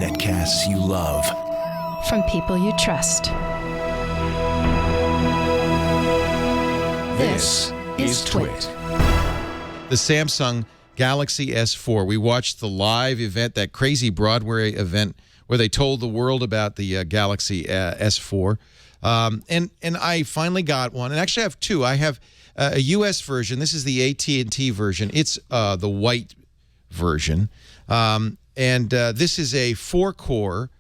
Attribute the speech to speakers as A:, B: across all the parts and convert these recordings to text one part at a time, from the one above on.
A: Netcasts you love.
B: From people you trust.
A: This is Twit.
C: The Samsung Galaxy S4. We watched the live event, that crazy Broadway event where they told the world about the Galaxy S4. And I finally got one. And actually I have two. I have a US version. This is the AT&T version. It's the white version. This is a 4-core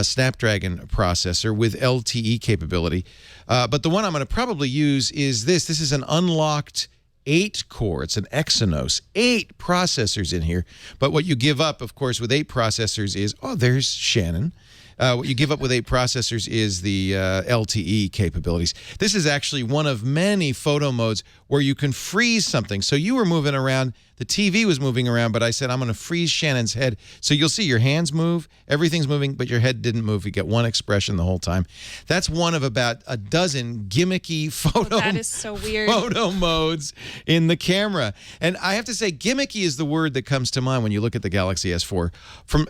C: Snapdragon processor with LTE capability. But the one I'm going to probably use is this. This is an unlocked 8-core. It's an Exynos. 8 processors in here. But what you give up, of course, with 8 processors is, oh, there's Shannon. What you give up with 8 processors is the LTE capabilities. This is actually one of many photo modes where you can freeze something. So you were moving around, the TV was moving around, but I said, I'm going to freeze Shannon's head. So you'll see your hands move, everything's moving, but your head didn't move. You get one expression the whole time. That's one of about a dozen gimmicky
B: that is so weird.
C: photo modes in the camera. And I have to say, gimmicky is the word that comes to mind when you look at the Galaxy S4.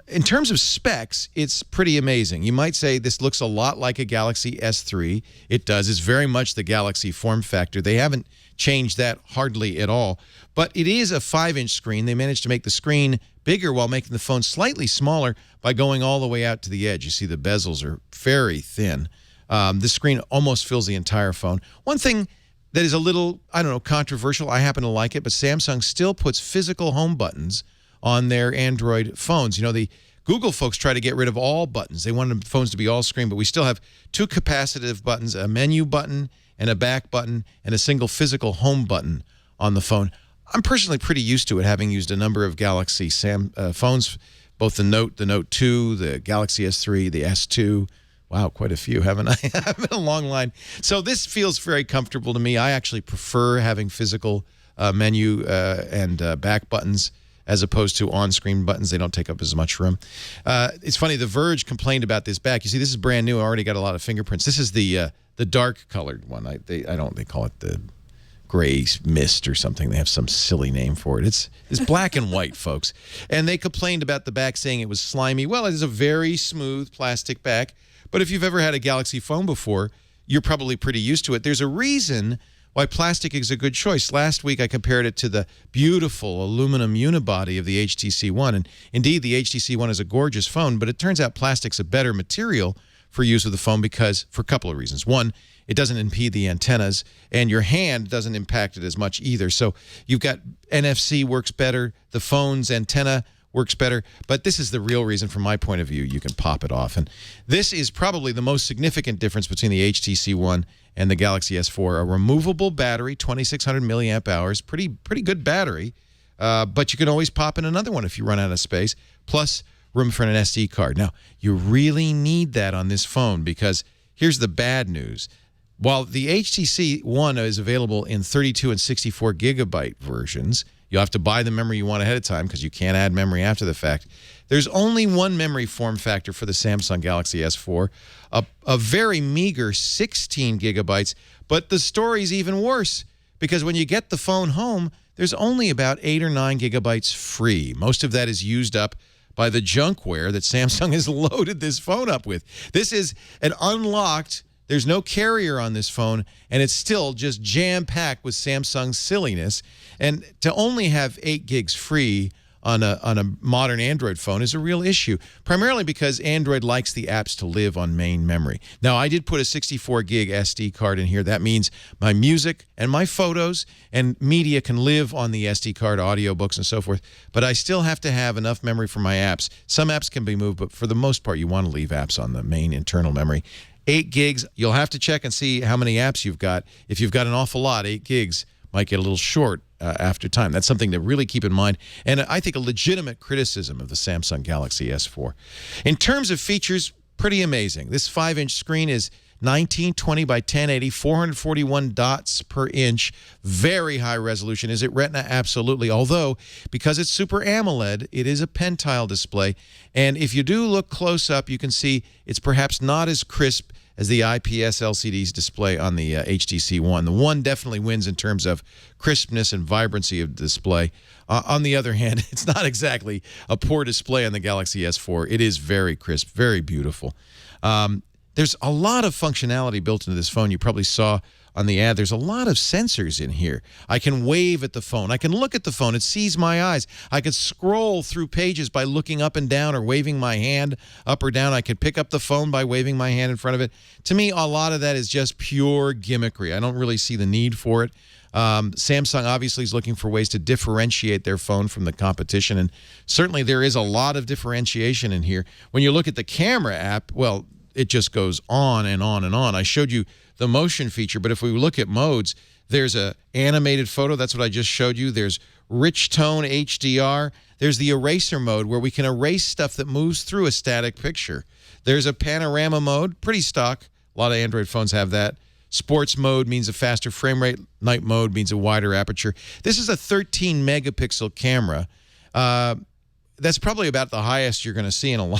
C: In terms of specs, it's pretty amazing. You might say this looks a lot like a Galaxy S3. It does. It's very much the Galaxy form factor. They haven't changed that hardly at all. But it is a 5-inch screen. They managed to make the screen bigger while making the phone slightly smaller by going all the way out to the edge. You see the bezels are very thin. The screen almost fills the entire phone. One thing that is a little, I don't know, controversial, I happen to like it, but Samsung still puts physical home buttons on their Android phones. You know, the Google folks try to get rid of all buttons. They wanted phones to be all screen, but we still have 2 capacitive buttons, a menu button and a back button, and a single physical home button on the phone. I'm personally pretty used to it, having used a number of Galaxy phones, both the Note 2, the Galaxy S3, the S2. Wow, quite a few, haven't I? I've been a long line. So this feels very comfortable to me. I actually prefer having physical menu and back buttons as opposed to on-screen buttons. They don't take up as much room. It's funny, The Verge complained about this back. You see, this is brand new. I already got a lot of fingerprints. This is the dark-colored one. They call it the gray mist or something. They have some silly name for it. It's black and white, folks. And they complained about the back, saying it was slimy. Well, it is a very smooth plastic back. But if you've ever had a Galaxy phone before, you're probably pretty used to it. There's a reason why plastic is a good choice. Last week, I compared it to the beautiful aluminum unibody of the HTC One. And indeed, the HTC One is a gorgeous phone, but it turns out plastic's a better material for use with the phone for a couple of reasons. One, it doesn't impede the antennas, and your hand doesn't impact it as much either. So you've got NFC works better, the phone's antenna works better, but this is the real reason from my point of view you can pop it off. And this is probably the most significant difference between the HTC One and the Galaxy S4. A removable battery, 2,600 milliamp hours, pretty good battery, but you can always pop in another one if you run out of space, plus room for an SD card. Now, you really need that on this phone because here's the bad news. While the HTC One is available in 32 and 64 gigabyte versions, you'll have to buy the memory you want ahead of time because you can't add memory after the fact. There's only one memory form factor for the Samsung Galaxy S4, a very meager 16 gigabytes, but the story's even worse because when you get the phone home, there's only about 8 or 9 gigabytes free. Most of that is used up by the junkware that Samsung has loaded this phone up with. This is an unlocked, there's no carrier on this phone, and it's still just jam-packed with Samsung silliness. And to only have 8 gigs free on a modern Android phone is a real issue, primarily because Android likes the apps to live on main memory. Now, I did put a 64 gig SD card in here. That means my music and my photos and media can live on the SD card, audiobooks and so forth, but I still have to have enough memory for my apps. Some apps can be moved, but for the most part, you want to leave apps on the main internal memory. 8 gigs, you'll have to check and see how many apps you've got. If you've got an awful lot, 8 gigs might get a little short after time. That's something to really keep in mind, and I think a legitimate criticism of the Samsung Galaxy S4. In terms of features, pretty amazing. This 5-inch screen is 1920 by 1080, 441 dots per inch, very high resolution. Is it Retina? Absolutely. Although, because it's Super AMOLED, it is a pentile display. And if you do look close up, you can see it's perhaps not as crisp as the IPS LCD's display on the HTC One. The One definitely wins in terms of crispness and vibrancy of display. On the other hand, it's not exactly a poor display on the Galaxy S4. It is very crisp, very beautiful. There's a lot of functionality built into this phone. You probably saw on the ad, there's a lot of sensors in here. I can wave at the phone. I can look at the phone. It sees my eyes. I could scroll through pages by looking up and down or waving my hand up or down. I could pick up the phone by waving my hand in front of it. To me, a lot of that is just pure gimmickry. I don't really see the need for it. Samsung obviously is looking for ways to differentiate their phone from the competition, and certainly there is a lot of differentiation in here. When you look at the camera app, well, it just goes on and on and on. I showed you the motion feature, but if we look at modes, there's a animated photo. That's what I just showed you. There's rich tone HDR. There's the eraser mode where we can erase stuff that moves through a static picture. There's a panorama mode, pretty stock. A lot of Android phones have that. Sports mode means a faster frame rate. Night mode means a wider aperture. This is a 13 megapixel camera. That's probably about the highest you're going to see in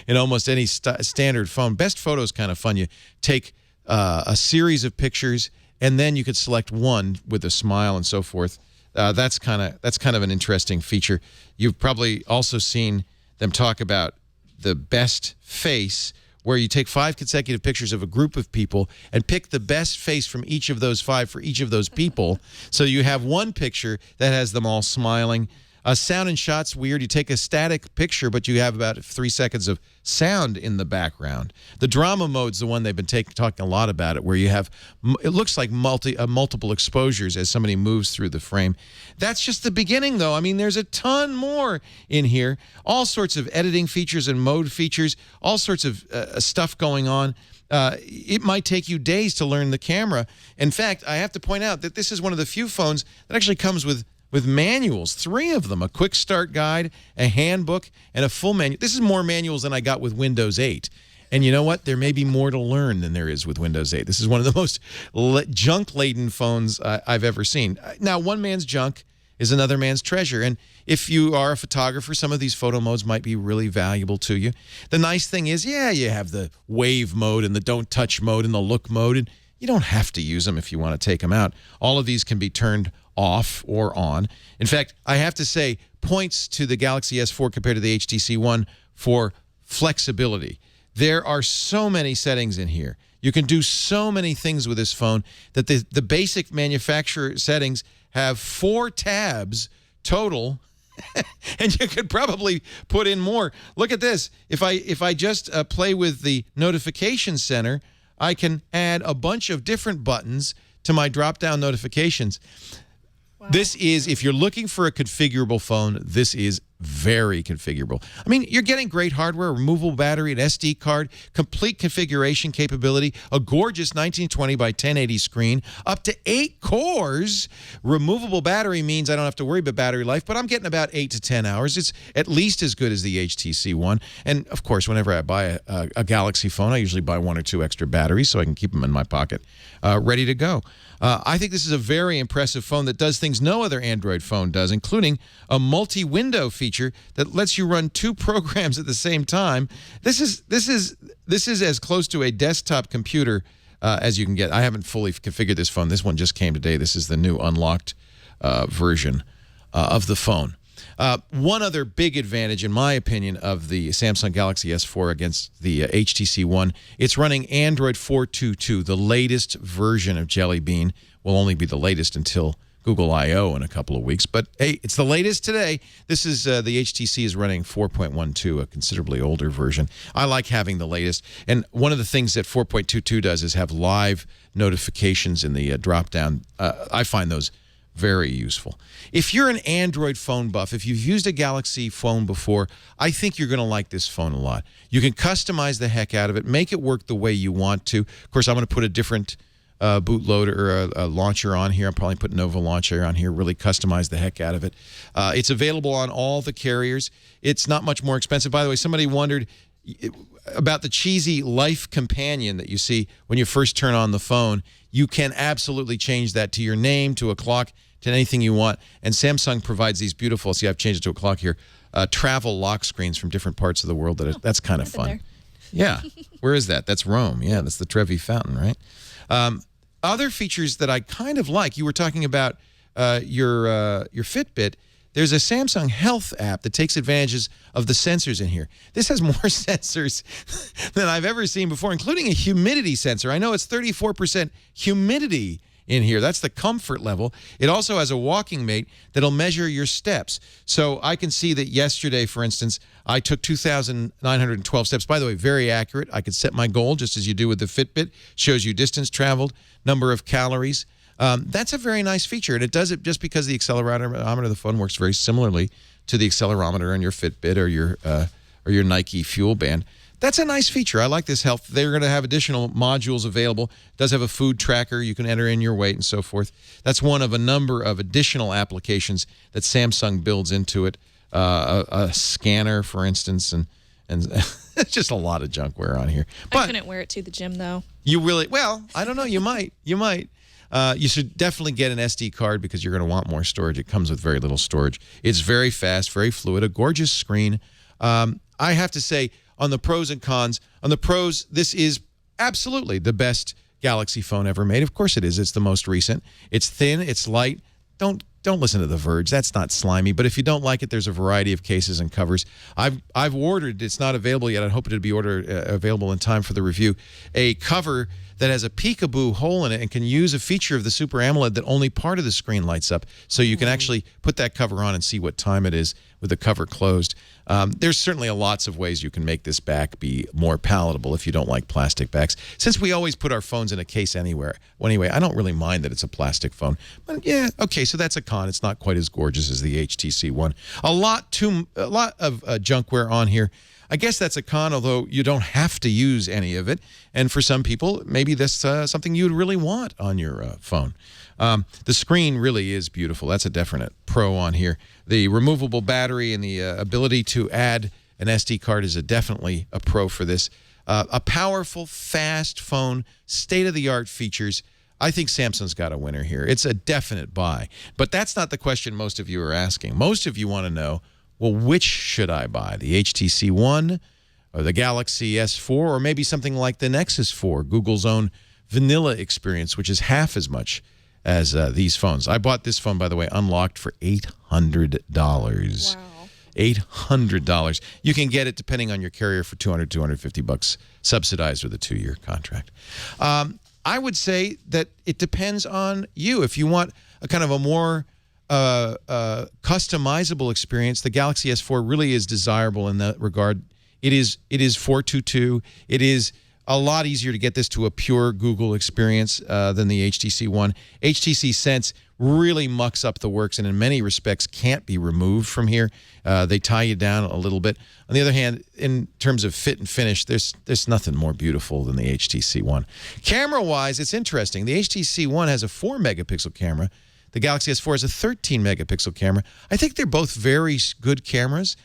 C: in almost any standard phone. Best photo is kind of fun. You take a series of pictures, and then you could select one with a smile and so forth. That's kind of an interesting feature. You've probably also seen them talk about the best face, where you take 5 consecutive pictures of a group of people and pick the best face from each of those 5 for each of those people. So you have one picture that has them all smiling. Sound and shot's weird. You take a static picture, but you have about 3 seconds of sound in the background. The drama mode's the one they've been talking a lot about it, where you have, it looks like multiple exposures as somebody moves through the frame. That's just the beginning, though. I mean, there's a ton more in here. All sorts of editing features and mode features, all sorts of stuff going on. It might take you days to learn the camera. In fact, I have to point out that this is one of the few phones that actually comes with manuals, 3 of them, a quick start guide, a handbook, and a full manual. This is more manuals than I got with Windows 8. And you know what? There may be more to learn than there is with Windows 8. This is one of the most junk-laden phones I've ever seen. Now, one man's junk is another man's treasure. And if you are a photographer, some of these photo modes might be really valuable to you. The nice thing is, yeah, you have the wave mode and the don't touch mode and the look mode, and you don't have to use them if you want to take them out. All of these can be turned off or on. In fact, I have to say, points to the Galaxy S4 compared to the HTC One for flexibility. There are so many settings in here. You can do so many things with this phone that the basic manufacturer settings have 4 tabs total, and you could probably put in more. Look at this. If I just play with the notification center, I can add a bunch of different buttons to my drop-down notifications. Wow. This is, if you're looking for a configurable phone, this is very configurable. I mean, you're getting great hardware, removable battery, an SD card, complete configuration capability, a gorgeous 1920 by 1080 screen, up to 8 cores. Removable battery means I don't have to worry about battery life, but I'm getting about 8 to 10 hours. It's at least as good as the HTC One. And, of course, whenever I buy a Galaxy phone, I usually buy 1 or 2 extra batteries so I can keep them in my pocket, ready to go. I think this is a very impressive phone that does things no other Android phone does, including a multi-window feature that lets you run 2 programs at the same time. This is as close to a desktop computer as you can get. I haven't fully configured this phone. This one just came today. This is the new unlocked version of the phone. One other big advantage, in my opinion, of the Samsung Galaxy S4 against the HTC One, it's running Android 4.2.2, the latest version of Jelly Bean. Will only be the latest until Google I/O in a couple of weeks. But, hey, it's the latest today. This is the HTC is running 4.12, a considerably older version. I like having the latest. And one of the things that 4.22 does is have live notifications in the drop-down. I find those very useful. If you're an Android phone buff, if you've used a Galaxy phone before, I think you're going to like this phone a lot. You can customize the heck out of it, make it work the way you want to. Of course, I'm going to put a different bootloader or a launcher on here. I'll probably put Nova Launcher on here, really customize the heck out of it. It's available on all the carriers. It's not much more expensive. By the way, somebody wondered about the cheesy Life Companion that you see when you first turn on the phone. You can absolutely change that to your name, to a clock, to anything you want. And Samsung provides these beautiful, see, I've changed it to a clock here, travel lock screens from different parts of the world. That's kind of fun. Yeah. Where is that? That's Rome. Yeah, that's the Trevi Fountain, right? Other features that I kind of like, you were talking about your Fitbit. There's a Samsung Health app that takes advantages of the sensors in here. This has more sensors than I've ever seen before, including a humidity sensor. I know it's 34% humidity in here. That's the comfort level. It also has a walking mate that'll measure your steps. So I can see that yesterday, for instance, I took 2,912 steps. By the way, very accurate. I could set my goal just as you do with the Fitbit. Shows you distance traveled, number of calories. That's a very nice feature, and it does it just because the accelerometer of the phone works very similarly to the accelerometer on your Fitbit or your Nike Fuel Band. That's a nice feature. I like this health. They're going to have additional modules available. It does have a food tracker. You can enter in your weight and so forth. That's one of a number of additional applications that Samsung builds into it. A scanner, for instance, and it's just a lot of junkware on here. But
B: I couldn't wear it to the gym, though.
C: You really, well, I don't know. You might. You might. You should definitely get an SD card because you're going to want more storage. It comes with very little storage. It's very fast, very fluid, a gorgeous screen. I have to say, on the pros and cons, on the pros, this is absolutely the best Galaxy phone ever made. Of course it is. It's the most recent. It's thin. It's light. Don't listen to The Verge. That's not slimy. But if you don't like it, there's a variety of cases and covers. I've ordered. It's not available yet. I hope it'll be available in time for the review. A cover that has a peekaboo hole in it and can use a feature of the Super AMOLED that only part of the screen lights up. So you can actually put that cover on and see what time it is with the cover closed. There's certainly lots of ways you can make this back be more palatable if you don't like plastic backs. Since we always put our phones in a case anywhere. Well, anyway, I don't really mind that it's a plastic phone. But yeah, okay, so that's a con. It's not quite as gorgeous as the HTC One. A lot of junkware on here. I guess that's a con, although you don't have to use any of it. And for some people, maybe that's something you'd really want on your phone. The screen really is beautiful. That's a definite pro on here. The removable battery and the ability to add an SD card is definitely a pro for this. A powerful, fast phone, state-of-the-art features. I think Samsung's got a winner here. It's a definite buy. But that's not the question most of you are asking. Most of you want to know, well, which should I buy? The HTC One or the Galaxy S4 or maybe something like the Nexus 4, Google's own vanilla experience, which is half as much as these phones. I bought this phone, by the way, unlocked for $800.
B: Wow.
C: $800. You can get it, depending on your carrier, for $200, $250, subsidized with a 2-year contract. I would say that it depends on you. If you want a kind of a more customizable experience, the Galaxy S4 really is desirable in that regard. It is 422. It is a lot easier to get this to a pure Google experience than the HTC One. HTC Sense really mucks up the works and in many respects can't be removed from here. They tie you down a little bit. On the other hand, in terms of fit and finish, there's nothing more beautiful than the HTC One. Camera-wise, it's interesting. The HTC One has a 4-megapixel camera. The Galaxy S4 has a 13-megapixel camera. I think they're both very good cameras.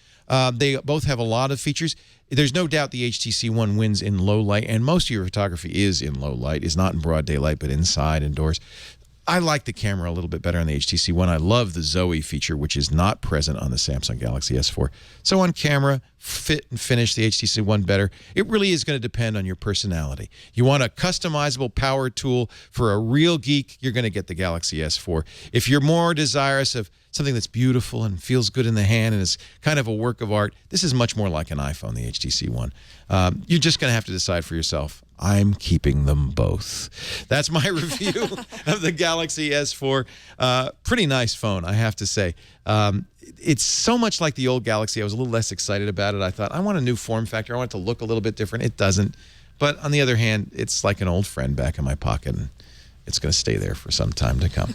C: They both have a lot of features. There's no doubt the HTC One wins in low light, and most of your photography is in low light. It's not in broad daylight, but inside, indoors. I like the camera a little bit better on the HTC One. I love the Zoe feature, which is not present on the Samsung Galaxy S4. So on camera, fit and finish the HTC One better. It really is going to depend on your personality. You want a customizable power tool for a real geek, you're going to get the Galaxy S4. If you're more desirous of something that's beautiful and feels good in the hand and is kind of a work of art, this is much more like an iPhone, the HTC One. You're just going to have to decide for yourself. I'm keeping them both. That's my review of the Galaxy S4. Pretty nice phone, I have to say. It's so much like the old Galaxy. I was a little less excited about it. I thought, I want a new form factor. I want it to look a little bit different. It doesn't. But on the other hand, it's like an old friend back in my pocket, and it's going to stay there for some time to come.